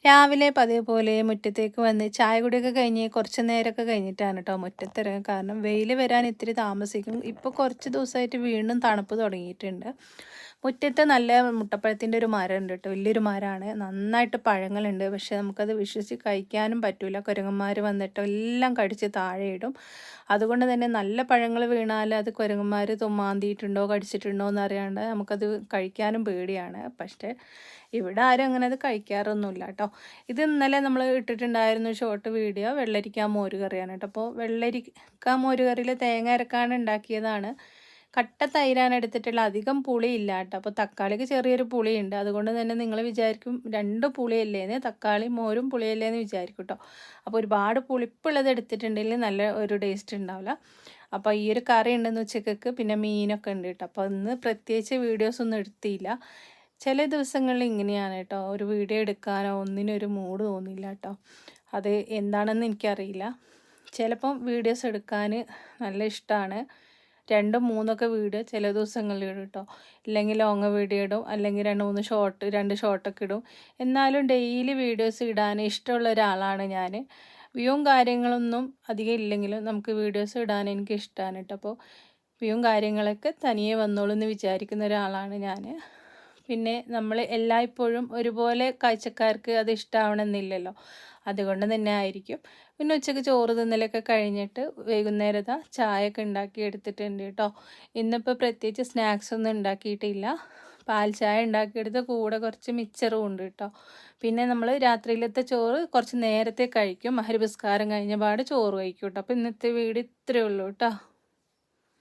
രാവിലെ പതിവ് പോലെ മുറ്റത്തേക്ക് വന്ന് ചായ കുടിയൊക്കെ കഴിഞ്ഞ് കുറച്ച് നേരമൊക്കെ കഴിഞ്ഞിട്ടാണ് കേട്ടോ മുറ്റത്തിറങ്ങുക. കാരണം വെയിൽ വരാൻ ഇത്തിരി താമസിക്കും. ഇപ്പോൾ കുറച്ച് ദിവസമായിട്ട് വീണ്ടും തണുപ്പ് തുടങ്ങിയിട്ടുണ്ട്. മുറ്റത്ത് നല്ല മുട്ടപ്പഴത്തിൻ്റെ ഒരു മരം ഉണ്ട് കേട്ടോ, വലിയൊരു മരമാണ്. നന്നായിട്ട് പഴങ്ങളുണ്ട്, പക്ഷെ നമുക്കത് വിശ്വസിച്ച് കഴിക്കാനും പറ്റില്ല. കുരങ്ങന്മാർ വന്നിട്ട് എല്ലാം കടിച്ച് താഴെ ഇടും. അതുകൊണ്ട് തന്നെ നല്ല പഴങ്ങൾ വീണാൽ അത് കുരങ്ങന്മാർ തുമ്മാന്തിയിട്ടുണ്ടോ കടിച്ചിട്ടുണ്ടോ എന്നറിയാണ്ട് നമുക്കത് കഴിക്കാനും പേടിയാണ്. പക്ഷേ ഇവിടെ ആരും അങ്ങനെ അത് കഴിക്കാറൊന്നുമില്ല കേട്ടോ. ഇത് ഇന്നലെ നമ്മൾ ഇട്ടിട്ടുണ്ടായിരുന്നു ഷോർട്ട് വീഡിയോ, വെള്ളരിക്ക മോര് കറിയാണ് കേട്ടോ. അപ്പോൾ വെള്ളരിക്ക മോര് കറിയിൽ തേങ്ങ അരക്കാണ് ഉണ്ടാക്കിയതാണ്. കട്ട തൈരാണ് എടുത്തിട്ടുള്ള, അധികം പുളിയില്ല കേട്ടോ. അപ്പോൾ തക്കാളിക്ക് ചെറിയൊരു പുളിയുണ്ട്. അതുകൊണ്ട് തന്നെ നിങ്ങൾ വിചാരിക്കും രണ്ട് പുളിയല്ലേന്ന്, തക്കാളി മോരും പുളിയല്ലേന്ന് വിചാരിക്കും കേട്ടോ. അപ്പോൾ ഒരുപാട് പുളിപ്പുള്ളത് എടുത്തിട്ടുണ്ടെങ്കിൽ നല്ല ഒരു ടേസ്റ്റ് ഉണ്ടാവില്ല. അപ്പോൾ ഈ ഒരു കറി ഉണ്ടെന്ന് ഉച്ചയ്ക്ക്, പിന്നെ മീനൊക്കെ ഉണ്ട് കേട്ടോ. അപ്പോൾ ഇന്ന് പ്രത്യേകിച്ച് വീഡിയോസൊന്നും എടുത്തില്ല. ചില ദിവസങ്ങളിൽ ഇങ്ങനെയാണ് കേട്ടോ, ഒരു വീഡിയോ എടുക്കാനോ ഒന്നിനൊരു മൂഡ് തോന്നില്ല കേട്ടോ. അത് എന്താണെന്ന് എനിക്കറിയില്ല. ചിലപ്പം വീഡിയോസ് എടുക്കാൻ നല്ല ഇഷ്ടമാണ്. 2, 3 വീഡിയോ ചില ദിവസങ്ങളിൽ ഇടും കേട്ടോ. ഇല്ലെങ്കിൽ ലോങ് വീഡിയോ ഇടും, അല്ലെങ്കിൽ 2 ഷോർട്ടൊക്കെ ഇടും. എന്നാലും ഡെയിലി വീഡിയോസ് ഇടാൻ ഇഷ്ടമുള്ള ഒരാളാണ് ഞാൻ. വ്യൂവും കാര്യങ്ങളൊന്നും അധികം ഇല്ലെങ്കിലും നമുക്ക് വീഡിയോസ് ഇടാൻ എനിക്ക് ഇഷ്ടമാണ് കേട്ടോ. അപ്പോൾ വ്യൂവും കാര്യങ്ങളൊക്കെ തനിയെ വന്നോളൂ എന്ന് വിചാരിക്കുന്ന ഒരാളാണ് ഞാൻ. പിന്നെ നമ്മൾ എല്ലായ്പ്പോഴും ഒരുപോലെ കാഴ്ചക്കാർക്ക് അത് ഇഷ്ടമാവണമെന്നില്ലല്ലോ, അതുകൊണ്ട് തന്നെ ആയിരിക്കും. പിന്നെ ഉച്ചയ്ക്ക് ചോറ് തിന്നലൊക്കെ കഴിഞ്ഞിട്ട് വൈകുന്നേരത്തെ ചായയൊക്കെ ഉണ്ടാക്കി എടുത്തിട്ടുണ്ട് കേട്ടോ. ഇന്നിപ്പോൾ പ്രത്യേകിച്ച് സ്നാക്സ് ഒന്നും ഉണ്ടാക്കിയിട്ടില്ല. പാൽ ചായ ഉണ്ടാക്കിയെടുത്ത് കൂടെ കുറച്ച് മിച്ചറും ഉണ്ട് കേട്ടോ. പിന്നെ നമ്മൾ രാത്രിയിലത്തെ ചോറ് കുറച്ച് നേരത്തെ കഴിക്കും. മഹരിബ് നിസ്കാരം കഴിഞ്ഞ പാട് ചോറ് കഴിക്കും കേട്ടോ. അപ്പോൾ ഇന്നത്തെ വീഡിയോ ഇത്രയേ ഉള്ളൂ കേട്ടോ.